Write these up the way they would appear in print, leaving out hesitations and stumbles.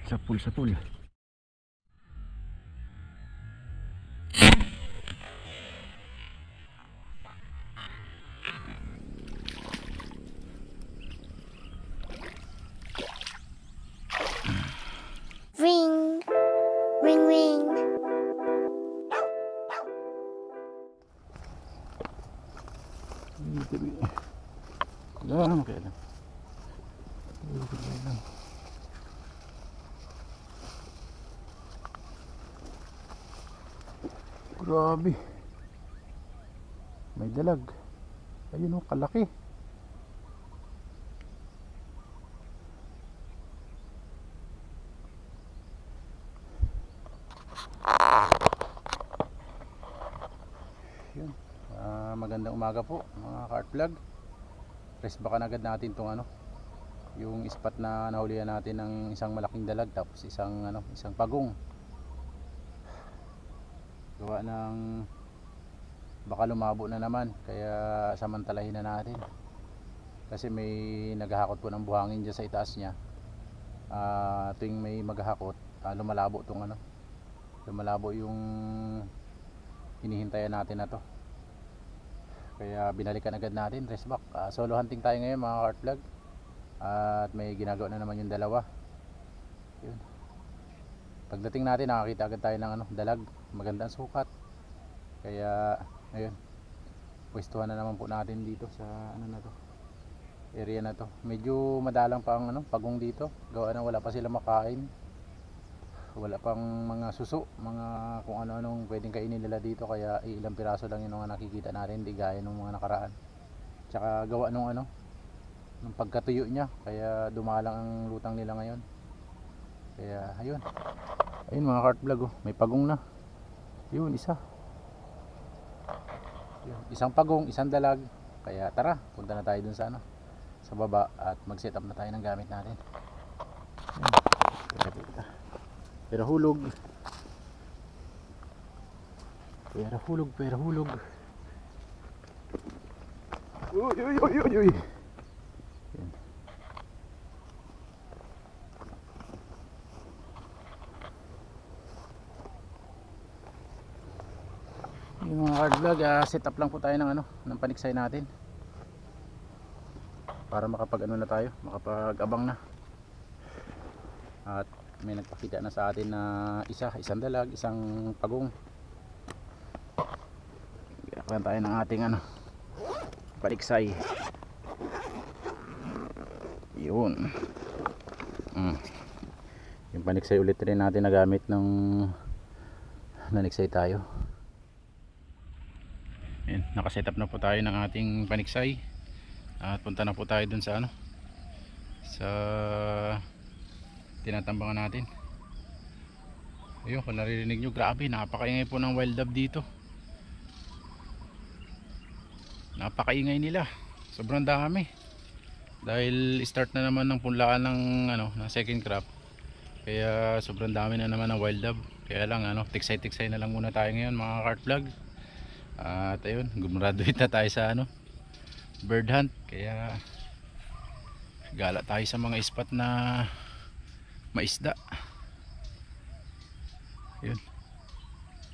Sa pool. Ring, ring, ring. Lang, kaya lang. Grabe. May dalag. Ayun o, kalaki. Yun. Magandang umaga po mga ka-art vlog. Press bakan agad natin tong yung spot na nahulihan natin ng isang malaking dalag tapos isang pagong. Gawa ng baka lumabo na naman, kaya samantalahin na natin. Kasi may naghahakot po ng buhangin dyan sa itaas niya. Tuwing may maghahakot, lumalabo tong lumalabo yung hinihintayan natin na to. Kaya binalikan agad natin, rest back. Solo hunting tayo ngayon mga ka-art vlog. At may ginagawa na naman yung dalawa. Yun. Pagdating natin nakakita agad tayo ng dalag, magandang sukat. Kaya ayun, pwestuhan na naman po natin dito sa na to, area na to. Medyo madalang pa ang pagong dito, gawa na wala pa sila makain. Wala pang mga suso, mga kung ano-anong pwedeng kainin nila dito, kaya ilang piraso lang yung mga nakikita natin, di gaya ng mga nakaraan. Tsaka gawa nung nung pagkatuyo niya, kaya dumalang ang lutang nila ngayon. Kaya ayun mga ka-art vlog, may pagong na. Yun, isa. Yun, isang pagong, isang dalag. Kaya tara, punta na tayo dun sa sa baba at mag-set up na tayo ng gamit natin. Pero hulog. Uy. Yan. Yung mga hard vlog, set up lang po tayo ng paniksay natin para na tayo, makapag-abang na. At may nagpakita na sa atin na isang dalag, isang pagong. Gagawin tayo ng ating paniksay. Yun. Yung paniksay ulit rin natin na gamit ng naniksay tayo. Ayan, nakaset up na po tayo ng ating paniksay. At punta na po tayo dun sa sa tinatambangan natin. Ayun, kung naririnig nyo, grabe, napakaingay po ng wild dove dito. Napakaingay nila, sobrang dami. Dahil start na naman ng punlaan ng ng second crop, kaya sobrang dami na naman ng wild dove. Kaya lang tiksay na lang muna tayo ngayon mga ka-art vlog. At ayun, gumraduate na tayo sa bird hunt. Kaya gala tayo sa mga spot na maisda. Ayun,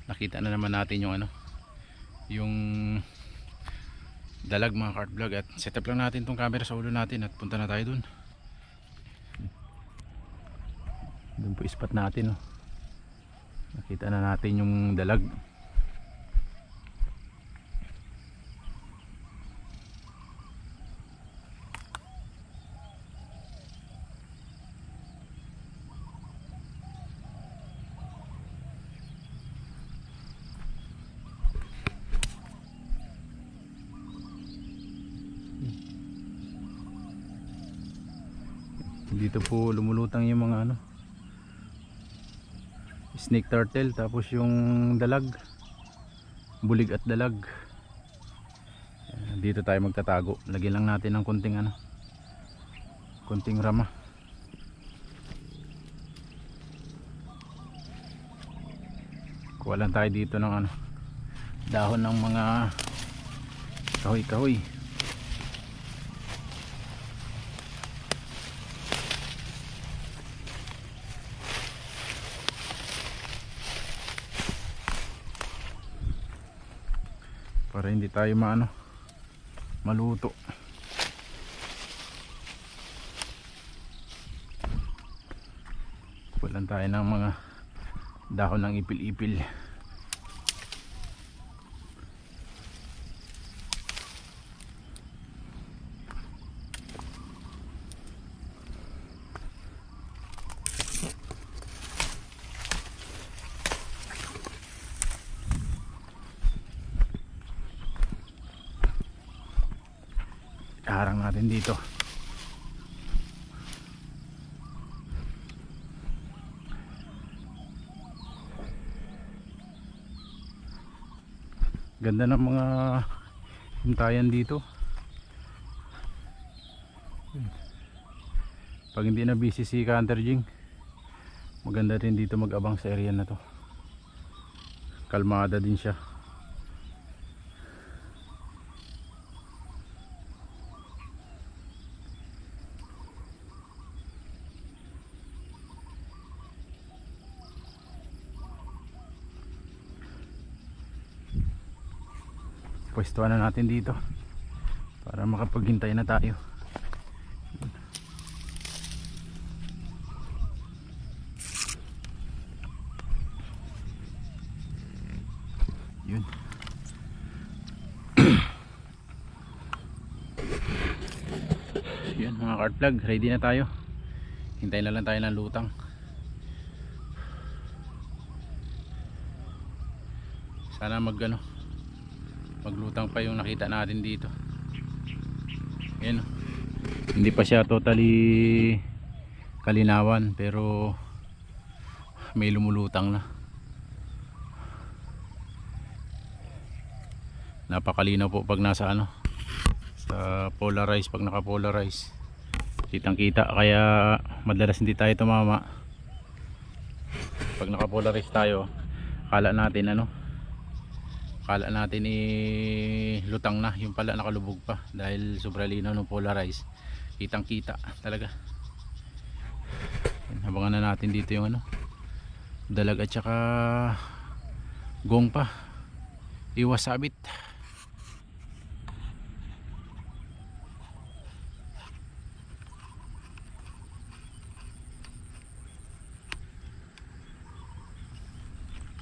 nakita na naman natin yung dalag mga ka-art vlog. At set up lang natin tong camera sa ulo natin at punta na tayo dun. Dun po spot natin, nakita na natin yung dalag. Dito po lumulutang yung mga snake turtle, tapos yung dalag, bulig at dalag. Dito tayo magtatago. Lagyan lang natin ng konting rama. Kuha lang tayo dito ng dahon ng mga kahoy. para hindi tayo maluto. Walan tayo ng mga dahon ng ipil-ipil. Harang natin dito. Ganda ng mga hintayan dito. Pag hindi na busy si Hunter Jing, maganda rin dito mag-abang sa area na to. Kalmada din siya. Pwestuhan na natin dito para makapaghintay na tayo. Yun. Yun mga cart plug, ready na tayo. Hintayin na lang tayo ng lutang. Sana maglutang pa yung nakita natin dito. Ayan, hindi pa siya totally kalinawan pero may lumulutang na. Napakalinaw po pag nasa sa polarize. Pag naka polarize kitang kita, kaya madalas hindi tayo tumama. Pag naka polarize tayo, akala natin lutang na, yung pala nakalubog pa dahil sobra linaw ng polarize. Kitang kita talaga. Abangan na natin dito yung dalag at saka gong pa. Iwas sabit.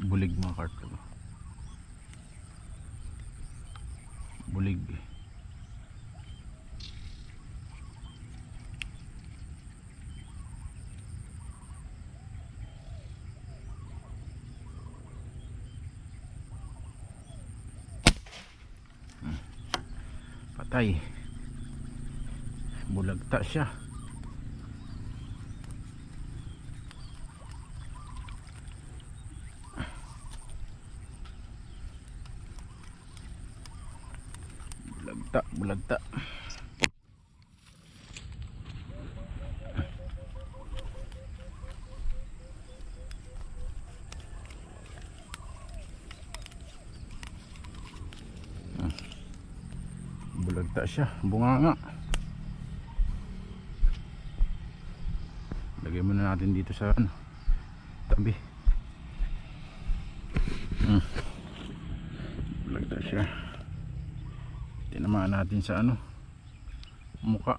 Bulig mga cart. Bulig. Patay. Bulagta siya. Bulagta. Bulagta siya, bunganga. Lagay muna natin dito sa tabi. Bulagta siya. Tinamaan natin sa muka.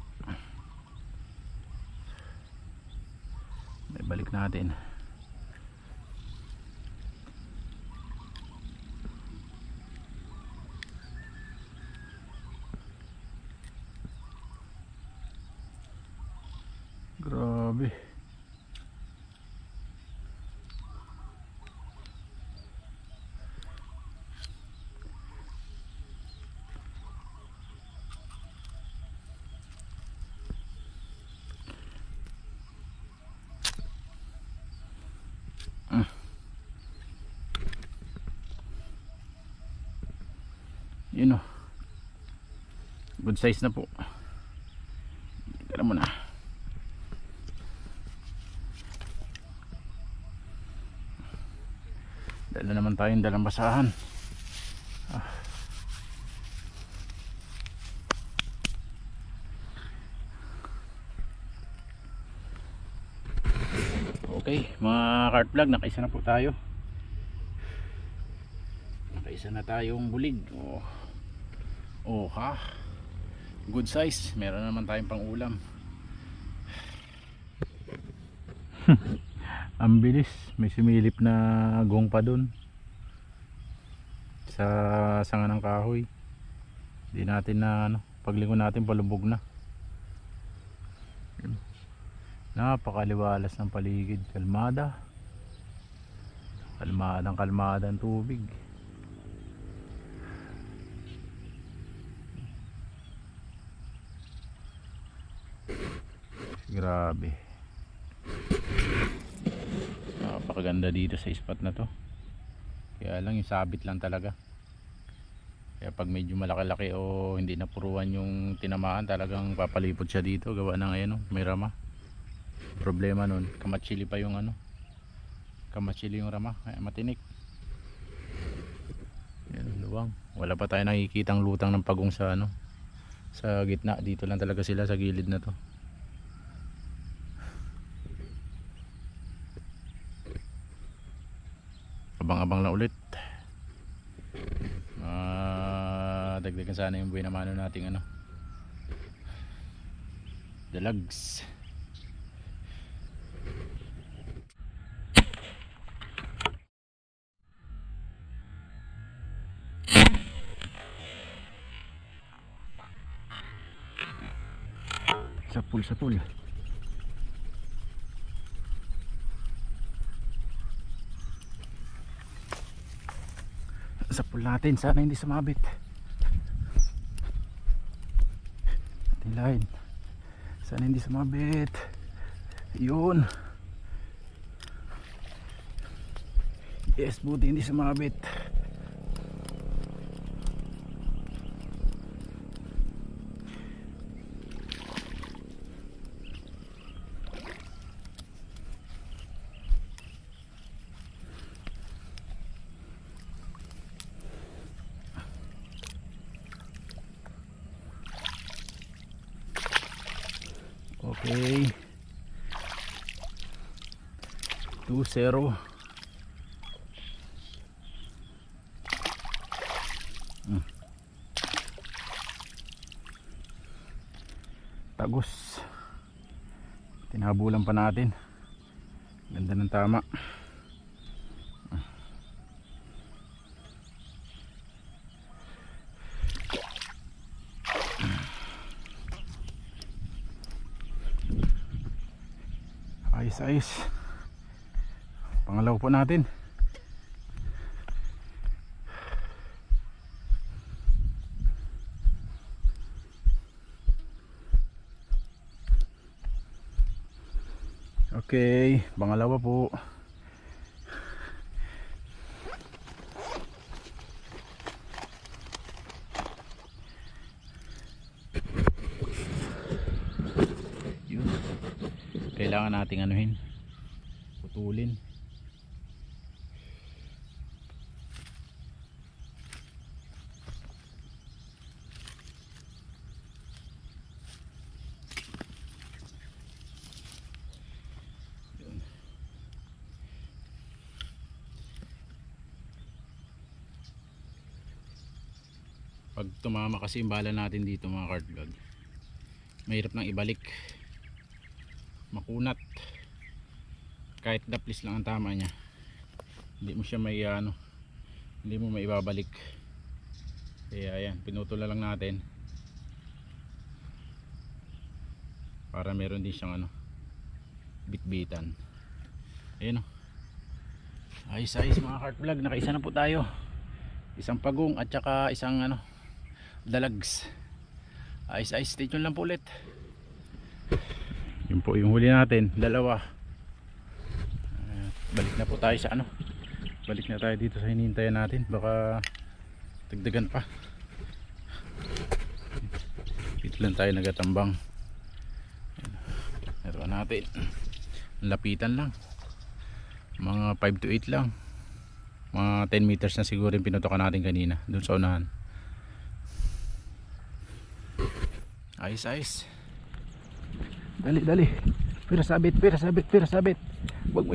Balik natin. Grabe. Yun good size na po. Tara mo na. Dala naman tayong dalang basahan. Okay mga cart vlog, nakaisa na po tayo. Nakaisa na tayong bulig. Oh ha, good size. Meron naman tayong pang ulam. Ang bilis, may sumilip na gong pa dun sa sanga ng kahoy. Hindi natin na ano, paglingon natin palubog na. Napakaliwalas ng paligid. Kalmada, kalmada ang tubig. Grabe, napakaganda dito sa spot na to. Kaya lang yung sabit lang talaga. Kaya pag medyo malaki-laki o hindi napuruan yung tinamaan, talagang papalipot siya dito. Gawa ng ayun, may rama. Problema nun, kamatsili pa yung ano, kamatsili yung rama, kaya matinik. Yan, luwang. Wala pa tayo nakikitang lutang ng pagong sa ano, sa gitna. Dito lang talaga sila sa gilid na to. Abang-abang na ulit. Dagdagan sana yung buhay na mano nating ano, dalags. Sapul. Sapul natin, sana hindi sumabit. Tilahin, sana hindi sumabit. Yun. Yes, buti hindi sumabit. Okay, 2-0. Tagos, tinabulan pa natin. Ganda ng tama. Ayos. Pangalaw po natin. Okay, pangalawa po. Kailangan nating anuhin, putulin. Pag tumama kasi yung bala natin dito mga cardlog, mahirap nang ibalik, makunat. Kahit daplis lang ang tama niya, hindi mo siya may ano, hindi mo maibabalik. Kaya ayan, pinutol na lang natin para meron din siyang ano, bitbitan. Ayan o, ayos mga cart vlog. Nakaisa na po tayo, isang pagong at saka isang ano, dalags. Ayos, stay tuned lang po ulit. Yun po yung huli natin, dalawa. Balik na po tayo sa ano, balik na tayo dito sa hinintayan natin, baka dagdagan pa. Dito lang tayo nagatambang. Ito natin, lapitan lang, mga 5 to 8 lang, mga 10 meters na siguro yung pinutokan natin kanina dun sa unahan. Ayos. Dali. Pira sabit. Wag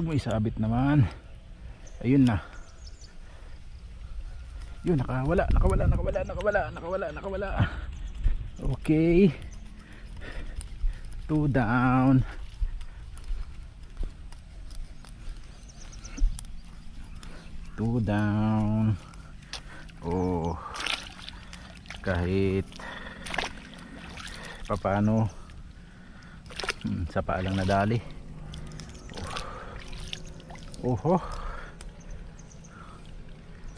mo isabit naman. Ayun na. Yun, nakawala. Okay. 2 down. Oh, kahit papaano sa paalang nadali. Oho,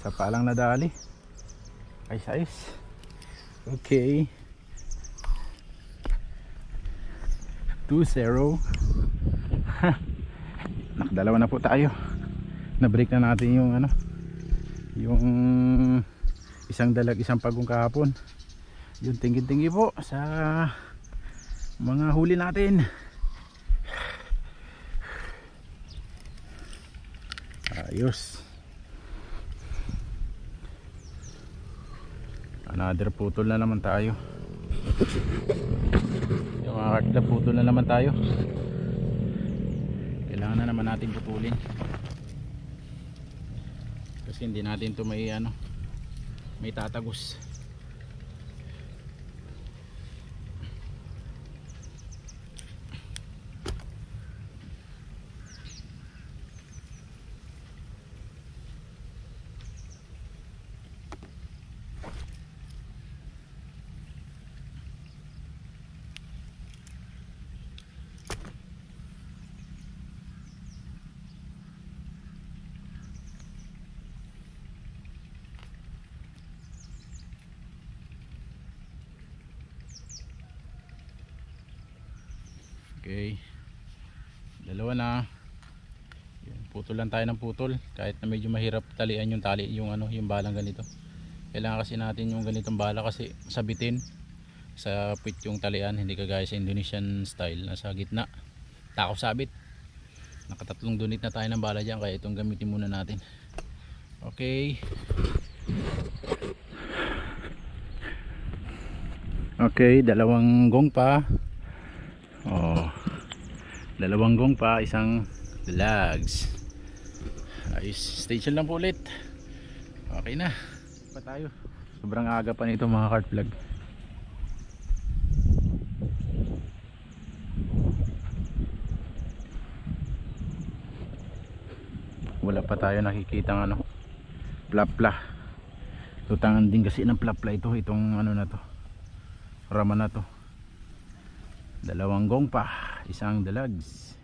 sa paalang nadali. Ayos. Okay, 2-0. Nakadalawa na po tayo. Na-break na natin yung ano, yung isang dalag, isang pagong kahapon. Yun, tingin po sa mga huli natin. Ayos. Another putol na naman tayo. Yung mga kartla, putol na naman tayo. Kailangan na naman natin putulin kasi hindi natin to may ano, may tatagos. Okay, dalawa na. Putol lang tayo ng putol kahit na medyo mahirap talian yung tali, yung ano, yung balang ganito. Kailangan kasi natin yung ganitong bala kasi sabitin sa puwit yung talian, hindi kagaya sa Indonesian style na sa gitna takaw sabit. Nakatatlong dunit na tayo ng bala dyan, kaya itong gamitin muna natin. Okay, dalawang gong pa. Oh, dalawang gong pa, isang lags. Ayos, station lang po ulit. Okay na pa tayo. Sobrang aga pa nito mga carp vlog. Wala pa tayo nakikitang ano, plapla. Tutangan din kasi ng plapla itong ano na to, rama na to. Dalawang gong pa, isang dalags.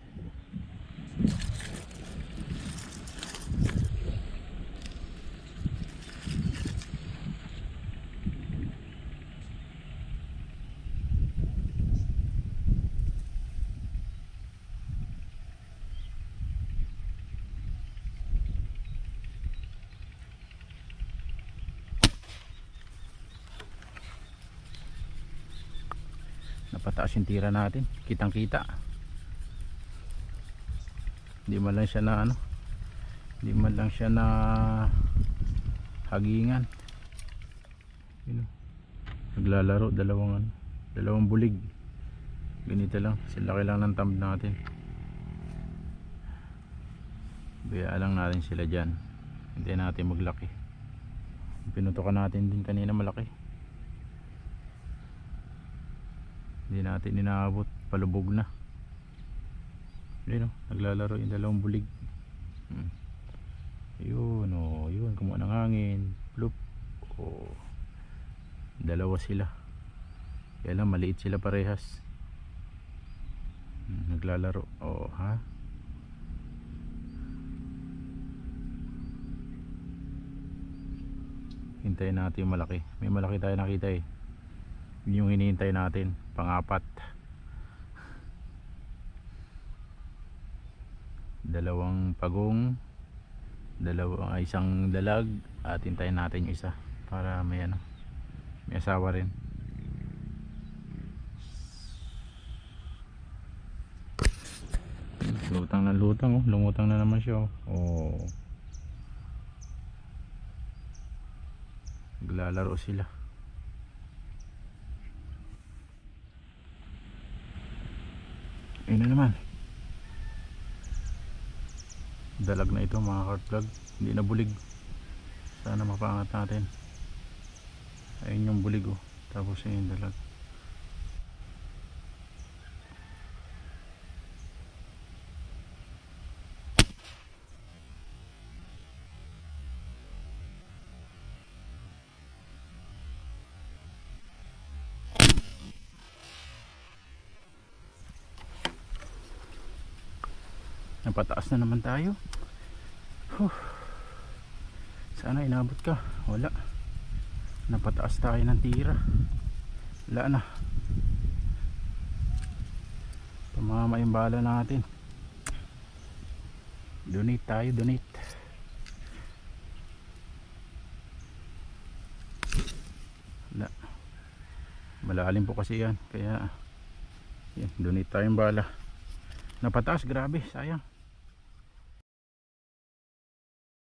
Napataas yung tira natin, kitang kita. Hindi man lang siya na ano, hindi man lang siya na hagingan. Yun, naglalaro, dalawang bulig. Ganito lang, silaki lang ng thumb natin. Baya lang natin sila dyan, hindi natin maglaki. Pinutukan natin din kanina malaki, hindi natin inaabot, palubog na. Yun, naglalaro yung dalawang bulig. Yun, yun, kumuha ng hangin. Plup. Oh, dalawa sila, kaya lang maliit sila parehas. Naglalaro. Oh, ha, hintayin natin yung malaki. May malaki tayo nakita eh, yun yung hinihintay natin, pang-apat. Dalawang pagong, isang dalag, at hintayin natin yung isa para may ano, may asawa rin. Lutang na lutang, oh, lumutang na naman siya. Oh, naglalaro sila. Ayun na naman, dalag na ito mga carp vlog, hindi na bulig. Sana mapangat natin. Ayun yung bulig oh. Tapos ayun yung dalag. Napataas na naman tayo. Sana inabot ka. Wala. Napataas tayo ng tira. Wala na. Tumama yung bala natin. Donate tayo, donate. Wala. Malalim po kasi yan. Kaya yan, donate tayong bala. Napataas, grabe, sayang.